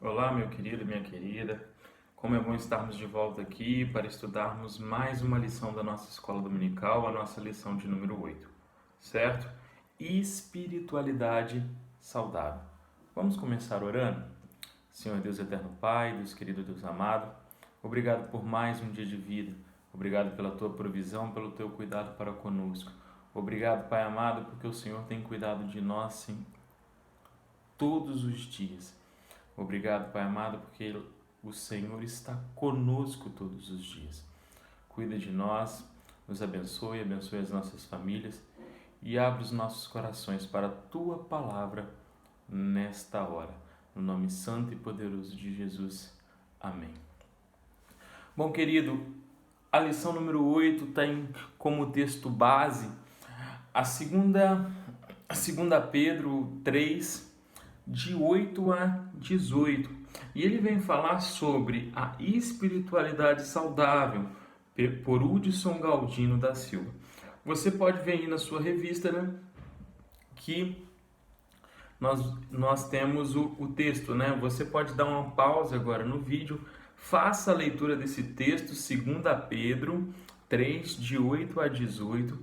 Olá, meu querido, minha querida. Como é bom estarmos de volta aqui para estudarmos mais uma lição da nossa escola dominical, a nossa lição de número 8, certo? Espiritualidade saudável. Vamos começar orando? Senhor Deus eterno Pai, Deus querido, Deus amado, obrigado por mais um dia de vida. Obrigado pela tua provisão, pelo teu cuidado para conosco. Obrigado, Pai amado, porque o Senhor tem cuidado de nós, sim, todos os dias. Obrigado, Pai amado, porque o Senhor está conosco todos os dias. Cuida de nós, nos abençoe, abençoe as nossas famílias e abre os nossos corações para a Tua palavra nesta hora. No nome santo e poderoso de Jesus. Amém. Bom, querido, a lição número 8 tem como texto base a segunda Pedro 3, de 8 a 18. E ele vem falar sobre a espiritualidade saudável, por Hudson Galdino da Silva. Você pode ver aí na sua revista, né, que nós temos o texto, né? Você pode dar uma pausa agora no vídeo, faça a leitura desse texto, 2 Pedro 3, de 8 a 18,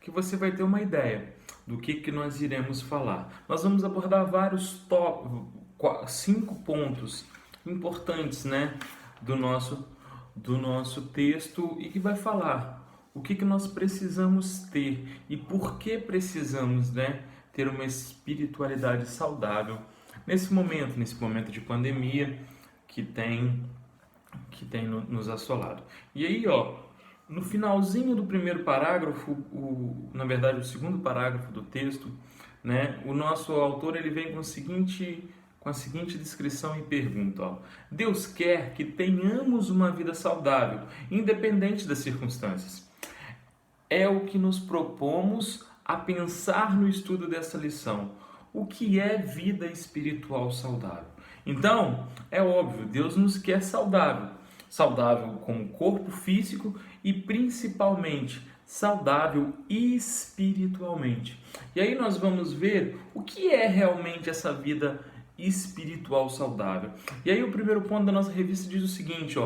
que você vai ter uma ideia do que nós iremos falar. Nós vamos abordar vários 5 pontos importantes, né, do nosso texto e que vai falar o que nós precisamos ter e por que precisamos, né, ter uma espiritualidade saudável nesse momento de pandemia que tem nos assolado. E aí, no finalzinho do primeiro parágrafo, na verdade o segundo parágrafo do texto, né, o nosso autor ele vem com a seguinte descrição e pergunta: Deus quer que tenhamos uma vida saudável, independente das circunstâncias. É o que nos propomos a pensar no estudo dessa lição. O que é vida espiritual saudável? Então, é óbvio, Deus nos quer saudável como corpo físico e principalmente saudável espiritualmente. E aí nós vamos ver o que é realmente essa vida espiritual saudável. E aí o primeiro ponto da nossa revista diz o seguinte,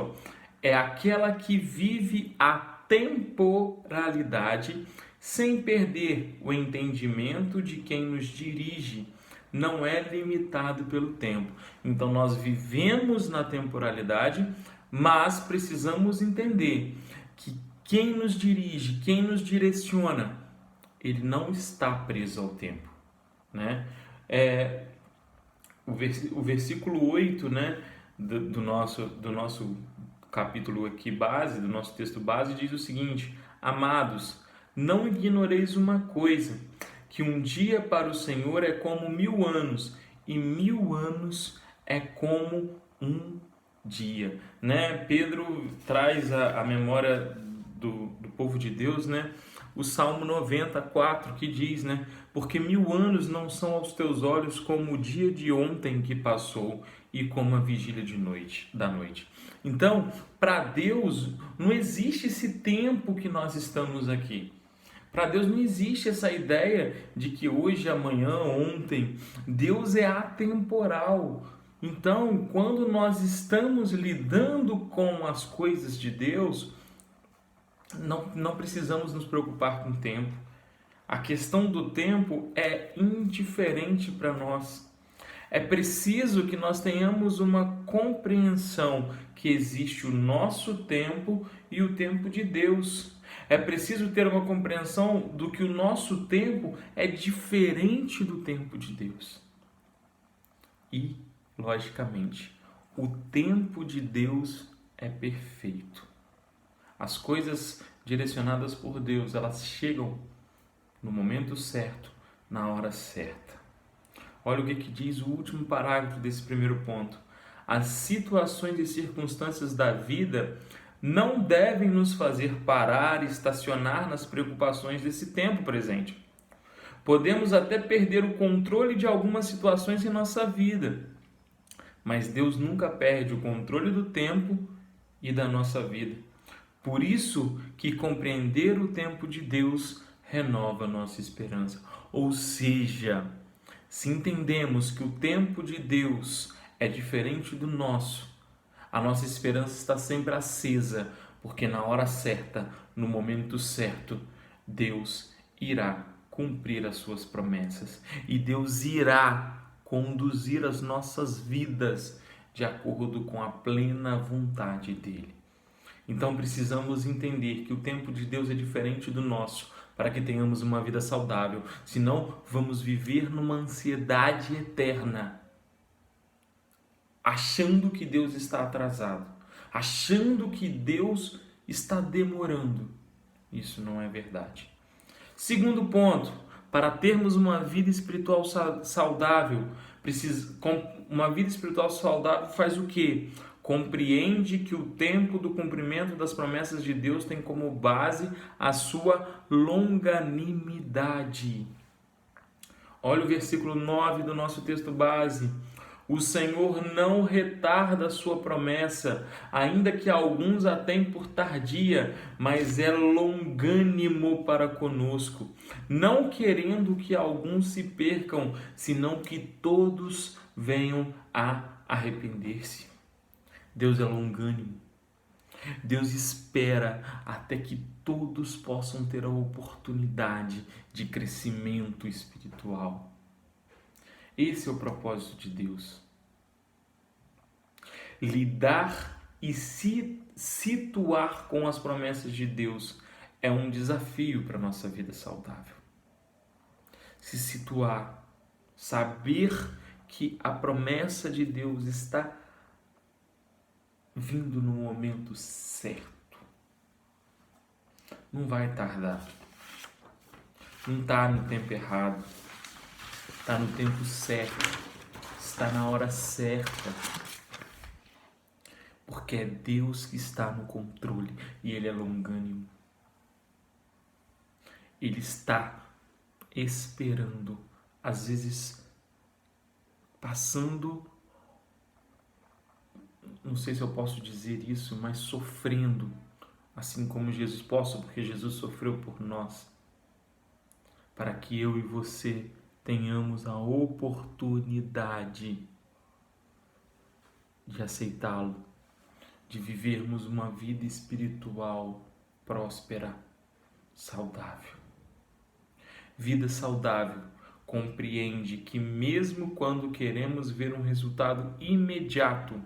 é aquela que vive a temporalidade sem perder o entendimento de quem nos dirige. Não é limitado pelo tempo. Então nós vivemos na temporalidade, mas precisamos entender que quem nos dirige, quem nos direciona, ele não está preso ao tempo, né? O versículo 8, né, do nosso capítulo aqui base, do nosso texto base, diz o seguinte: Amados, não ignoreis uma coisa, que um dia para o Senhor é como 1000 anos, e 1000 anos é como um dia, né? Pedro traz a memória do povo de Deus, né? O Salmo 94 que diz, né? Porque 1000 anos não são aos teus olhos como o dia de ontem que passou e como a vigília da noite. Então, para Deus não existe esse tempo que nós estamos aqui. Para Deus não existe essa ideia de que hoje, amanhã, ontem. Deus é atemporal. Então, quando nós estamos lidando com as coisas de Deus, não precisamos nos preocupar com o tempo. A questão do tempo é indiferente para nós. É preciso que nós tenhamos uma compreensão que existe o nosso tempo e o tempo de Deus. É preciso ter uma compreensão do que o nosso tempo é diferente do tempo de Deus. E, logicamente, o tempo de Deus é perfeito. As coisas direcionadas por Deus, elas chegam no momento certo, na hora certa. Olha o que diz o último parágrafo desse primeiro ponto. As situações e circunstâncias da vida não devem nos fazer parar e estacionar nas preocupações desse tempo presente. Podemos até perder o controle de algumas situações em nossa vida, mas Deus nunca perde o controle do tempo e da nossa vida. Por isso que compreender o tempo de Deus renova a nossa esperança. Ou seja, se entendemos que o tempo de Deus é diferente do nosso, a nossa esperança está sempre acesa, porque na hora certa, no momento certo, Deus irá cumprir as suas promessas e Deus irá conduzir as nossas vidas de acordo com a plena vontade dele. Então precisamos entender que o tempo de Deus é diferente do nosso, para que tenhamos uma vida saudável. Senão vamos viver numa ansiedade eterna, achando que Deus está atrasado, achando que Deus está demorando. Isso não é verdade. Segundo ponto, para termos uma vida espiritual saudável, uma vida espiritual saudável faz o quê? Compreende que o tempo do cumprimento das promessas de Deus tem como base a sua longanimidade. Olha o versículo 9 do nosso texto base. O Senhor não retarda a sua promessa, ainda que alguns a tenham por tardia, mas é longânimo para conosco, não querendo que alguns se percam, senão que todos venham a arrepender-se. Deus é longânimo. Deus espera até que todos possam ter a oportunidade de crescimento espiritual. Esse é o propósito de Deus. Lidar e se situar com as promessas de Deus é um desafio para a nossa vida saudável. Se situar, saber que a promessa de Deus está vindo no momento certo. Não vai tardar. Não está no tempo errado. Está no tempo certo. Está na hora certa. Porque é Deus que está no controle e Ele é longânimo. Ele está esperando, às vezes passando, não sei se eu posso dizer isso, mas sofrendo, assim como Jesus. Posso, porque Jesus sofreu por nós, para que eu e você tenhamos a oportunidade de aceitá-lo, de vivermos uma vida espiritual próspera, saudável. Vida saudável compreende que mesmo quando queremos ver um resultado imediato,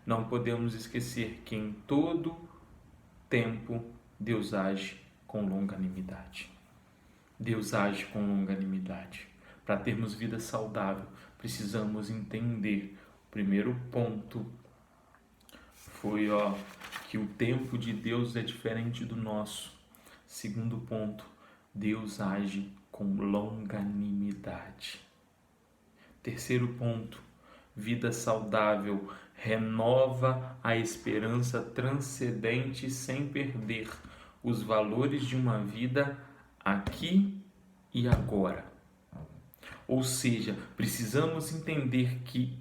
não podemos esquecer que em todo tempo Deus age com longanimidade. Deus age com longanimidade. Para termos vida saudável, precisamos entender. O primeiro ponto foi que o tempo de Deus é diferente do nosso. Segundo ponto, Deus age com longanimidade. Terceiro ponto, vida saudável renova a esperança transcendente sem perder os valores de uma vida aqui e agora. Ou seja, precisamos entender que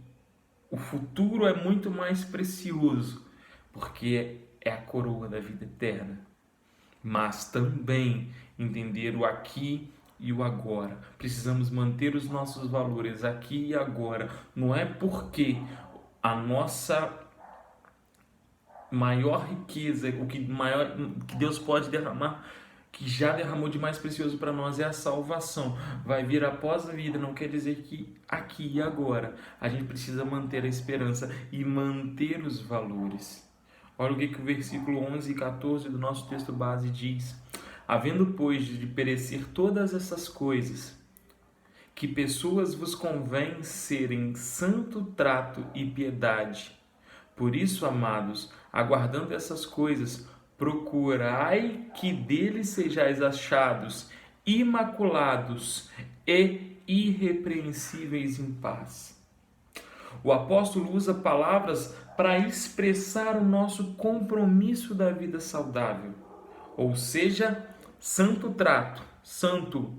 o futuro é muito mais precioso, porque é a coroa da vida eterna. Mas também entender o aqui e o agora. Precisamos manter os nossos valores aqui e agora. Não é porque a nossa maior riqueza, o que Deus pode derramar, que já derramou de mais precioso para nós, é a salvação. Vai vir após a vida, não quer dizer que aqui e agora. A gente precisa manter a esperança e manter os valores. Olha o que o versículo 11 e 14 do nosso texto base diz. Havendo, pois, de perecer todas essas coisas, que pessoas vos convém serem santo trato e piedade. Por isso, amados, aguardando essas coisas, procurai que deles sejais achados imaculados e irrepreensíveis em paz. O apóstolo usa palavras para expressar o nosso compromisso da vida saudável, ou seja, santo trato, santo,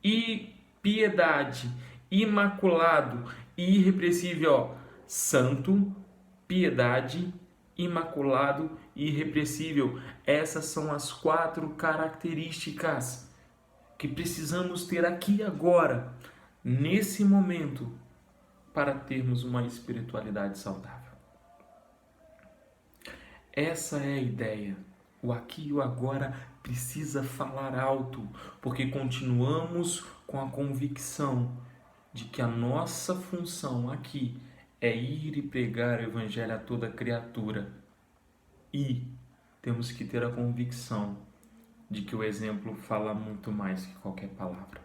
e piedade, imaculado e irrepreensível. Santo, piedade, imaculado e irrepreensível. Essas são as 4 características que precisamos ter aqui agora, nesse momento, para termos uma espiritualidade saudável. Essa é a ideia. O aqui e o agora precisa falar alto, porque continuamos com a convicção de que a nossa função aqui é ir e pregar o evangelho a toda criatura. E temos que ter a convicção de que o exemplo fala muito mais que qualquer palavra.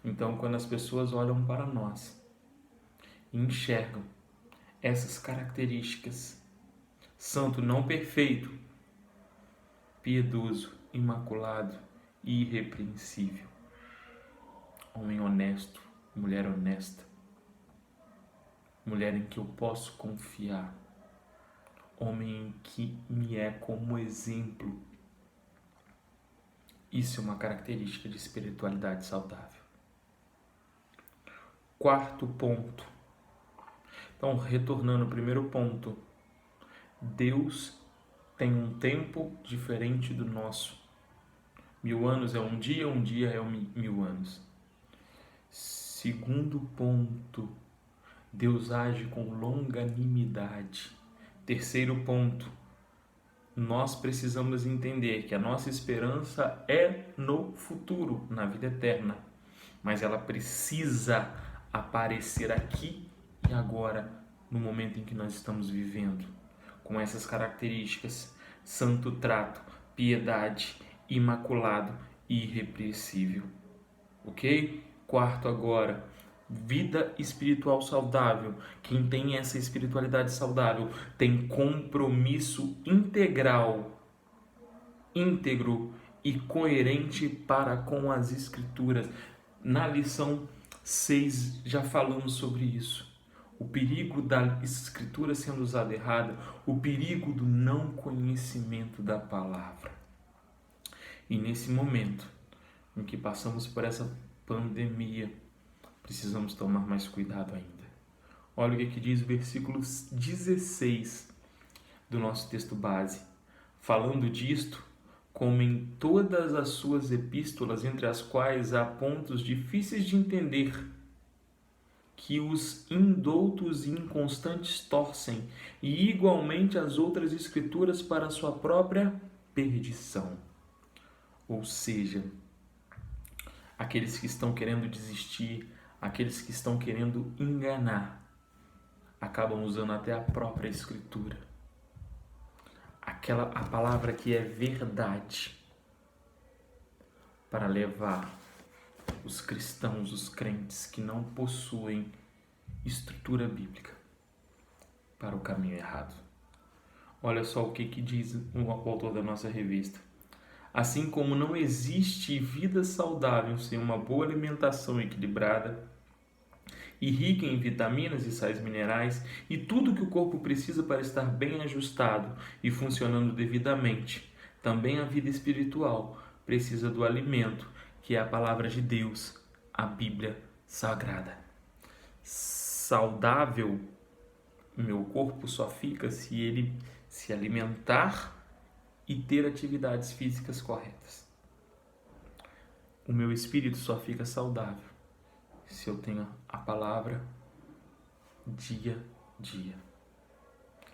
Então, quando as pessoas olham para nós e enxergam essas características, santo não perfeito, piedoso, imaculado e irrepreensível, homem honesto, mulher honesta, mulher em que eu posso confiar, homem em que me é como exemplo. Isso é uma característica de espiritualidade saudável. Quarto ponto. Então, retornando ao primeiro ponto, Deus tem um tempo diferente do nosso. 1000 anos é um dia é 1000 anos. Segundo ponto, Deus age com longanimidade. Terceiro ponto, nós precisamos entender que a nossa esperança é no futuro, na vida eterna, mas ela precisa aparecer aqui e agora, no momento em que nós estamos vivendo, com essas características: santo trato, piedade, imaculado e irrepreensível. Ok? Quarto agora, vida espiritual saudável. Quem tem essa espiritualidade saudável tem compromisso íntegro e coerente para com as Escrituras. Na lição 6 já falamos sobre isso. O perigo da Escritura sendo usada errada, o perigo do não conhecimento da palavra. E nesse momento em que passamos por essa pandemia, precisamos tomar mais cuidado ainda. Olha o que diz o versículo 16 do nosso texto base. Falando disto, como em todas as suas epístolas, entre as quais há pontos difíceis de entender, que os indoutos e inconstantes torcem, e igualmente as outras escrituras para a sua própria perdição. Ou seja, aqueles que estão querendo desistir, aqueles que estão querendo enganar, acabam usando até a própria Escritura. A palavra que é verdade, para levar os cristãos, os crentes que não possuem estrutura bíblica para o caminho errado. Olha só o que diz o autor da nossa revista. Assim como não existe vida saudável sem uma boa alimentação equilibrada e rica em vitaminas e sais minerais e tudo que o corpo precisa para estar bem ajustado e funcionando devidamente, também a vida espiritual precisa do alimento, que é a palavra de Deus, a Bíblia Sagrada. Saudável, meu corpo só fica se ele se alimentar e ter atividades físicas corretas. O meu espírito só fica saudável se eu tenho a palavra dia a dia.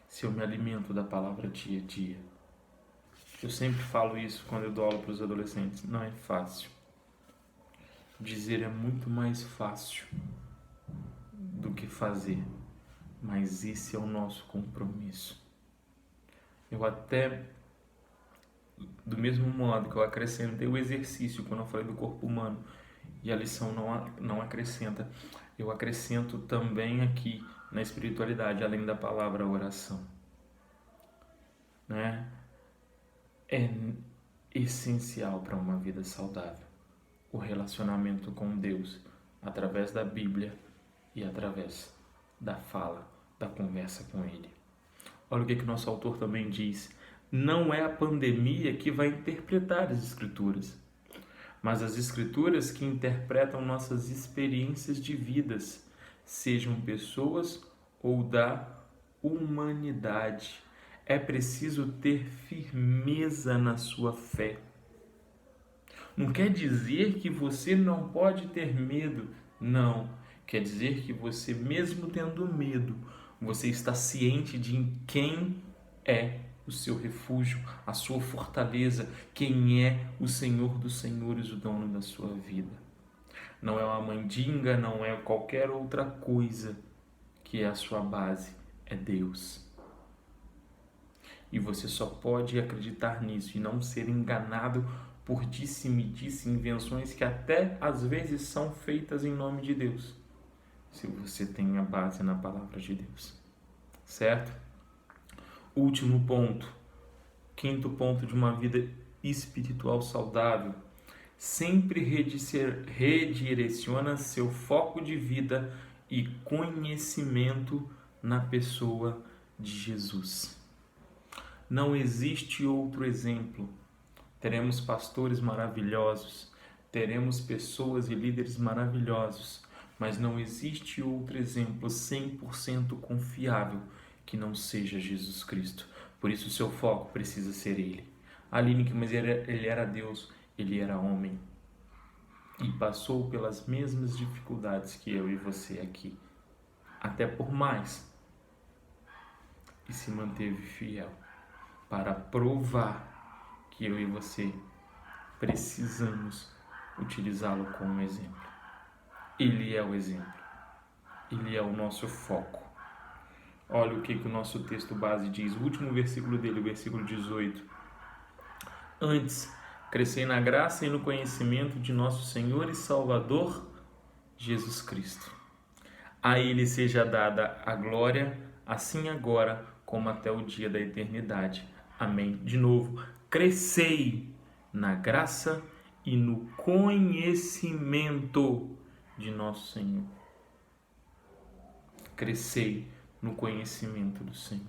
Se eu me alimento da palavra dia a dia. Eu sempre falo isso quando eu dou aula para os adolescentes. Não é fácil. Dizer é muito mais fácil do que fazer. Mas esse é o nosso compromisso. Eu até, do mesmo modo que eu acrescentei o exercício quando eu falei do corpo humano, e a lição não acrescenta, eu acrescento também aqui na espiritualidade, além da palavra oração. Né? É essencial para uma vida saudável o relacionamento com Deus através da Bíblia e através da fala, da conversa com Ele. Olha o que o nosso autor também diz. Não é a pandemia que vai interpretar as Escrituras, mas as Escrituras que interpretam nossas experiências de vidas, sejam pessoas ou da humanidade. É preciso ter firmeza na sua fé. Não quer dizer que você não pode ter medo, não. Quer dizer que você, mesmo tendo medo, você está ciente de quem é o seu refúgio, a sua fortaleza, quem é o Senhor dos Senhores, o dono da sua vida. Não é uma mandinga, não é qualquer outra coisa que é a sua base, é Deus. E você só pode acreditar nisso e não ser enganado por disse-me-disse, invenções que até às vezes são feitas em nome de Deus, se você tem a base na palavra de Deus, certo? Último ponto, quinto ponto de uma vida espiritual saudável: sempre redireciona seu foco de vida e conhecimento na pessoa de Jesus. Não existe outro exemplo. Teremos pastores maravilhosos, teremos pessoas e líderes maravilhosos, mas não existe outro exemplo 100% confiável que não seja Jesus Cristo. Por isso o seu foco precisa ser Ele. Aline, mas ele era Deus, Ele era homem. E passou pelas mesmas dificuldades que eu e você aqui. Até por mais. E se manteve fiel para provar que eu e você precisamos utilizá-lo como exemplo. Ele é o exemplo. Ele é o nosso foco. Olha o que o nosso texto base diz. O último versículo dele, o versículo 18. Antes, crescei na graça e no conhecimento de nosso Senhor e Salvador, Jesus Cristo. A Ele seja dada a glória, assim agora como até o dia da eternidade. Amém. De novo, crescei na graça e no conhecimento de nosso Senhor. Crescei no conhecimento do Senhor.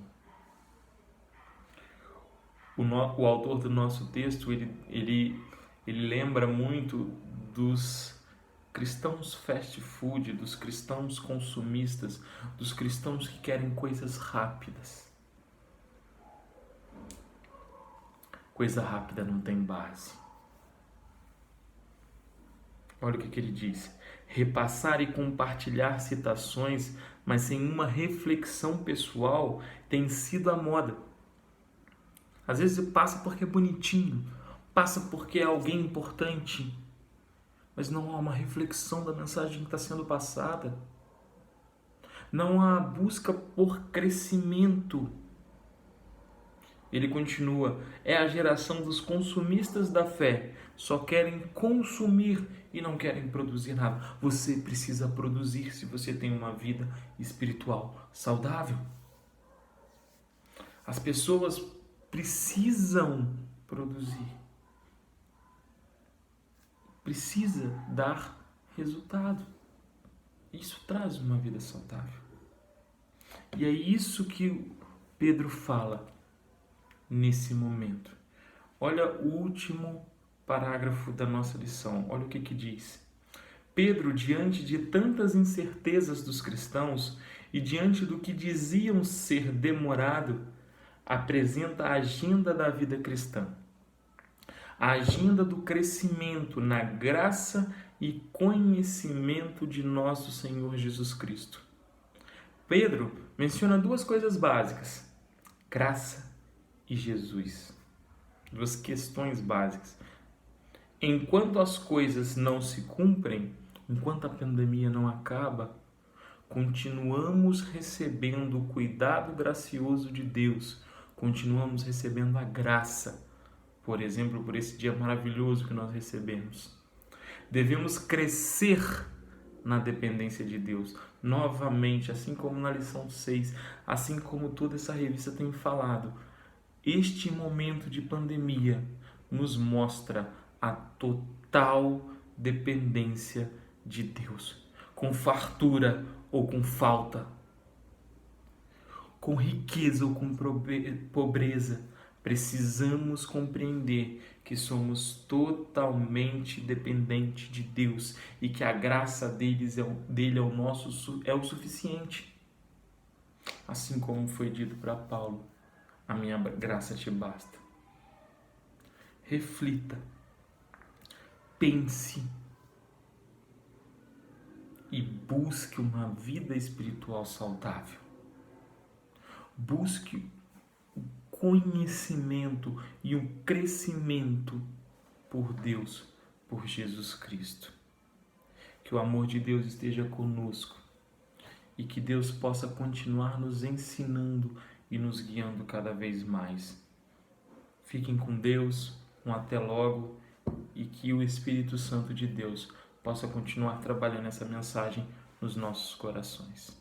O autor do nosso texto, ele lembra muito dos cristãos fast food, dos cristãos consumistas, dos cristãos que querem coisas rápidas. Coisa rápida não tem base. Olha o que ele diz. Repassar e compartilhar citações, mas sem uma reflexão pessoal, tem sido a moda. Às vezes passa porque é bonitinho, passa porque é alguém importante, mas não há uma reflexão da mensagem que está sendo passada. Não há busca por crescimento. Ele continua, é a geração dos consumistas da fé, só querem consumir e não querem produzir nada. Você precisa produzir se você tem uma vida espiritual saudável. As pessoas precisam produzir. Precisa dar resultado. Isso traz uma vida saudável. E é isso que Pedro fala nesse momento. Olha o último parágrafo da nossa lição. Olha o que diz. Pedro, diante de tantas incertezas dos cristãos e diante do que diziam ser demorado, apresenta a agenda da vida cristã. A agenda do crescimento na graça e conhecimento de nosso Senhor Jesus Cristo. Pedro menciona duas coisas básicas: graça e Jesus. Duas questões básicas. Enquanto as coisas não se cumprem, enquanto a pandemia não acaba, continuamos recebendo o cuidado gracioso de Deus, continuamos recebendo a graça, por exemplo, por esse dia maravilhoso que nós recebemos. Devemos crescer na dependência de Deus. Novamente, assim como na lição 6, assim como toda essa revista tem falado, este momento de pandemia nos mostra a total dependência de Deus, com fartura ou com falta, com riqueza ou com pobreza. Precisamos compreender que somos totalmente dependentes de Deus e que a graça dele é o suficiente. Assim como foi dito para Paulo, a minha graça te basta. Reflita, pense e busque uma vida espiritual saudável. Busque o conhecimento e o crescimento por Deus, por Jesus Cristo. Que o amor de Deus esteja conosco e que Deus possa continuar nos ensinando e nos guiando cada vez mais. Fiquem com Deus, um até logo, e que o Espírito Santo de Deus possa continuar trabalhando essa mensagem nos nossos corações.